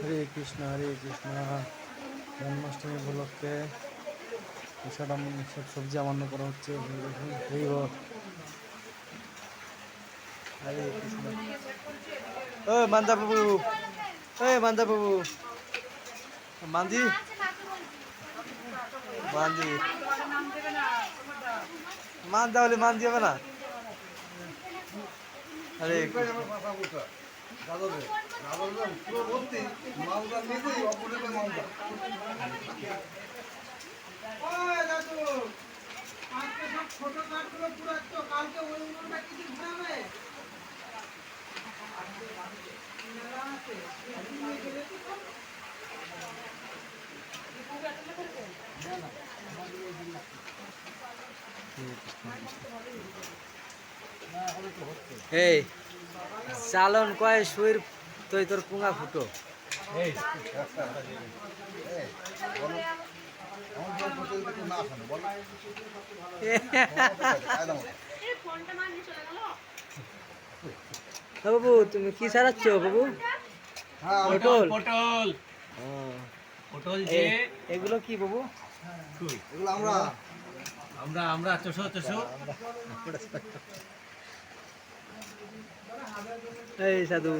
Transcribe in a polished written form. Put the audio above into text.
হরে কৃষ্ণ জন্মাষ্টমী উপলক্ষে সব সবজি আমান্য করা হচ্ছে। হরি বল। হরে কৃষ্ণ। ও মান্দা বাবু, মান্দা বাবু, মান্দি মান্দি মান্দা বলে মান দিবে না। হরে কৃষ্ণ। এই চালন কয় সুইর তুই তোর পুঙা ফুটো। বাবু তুমি কি সারাচ্ছ বাবু? পটল পটল পটল যে এগুলো কি বাবু? এগুলো আমরা চোষো এই সাধু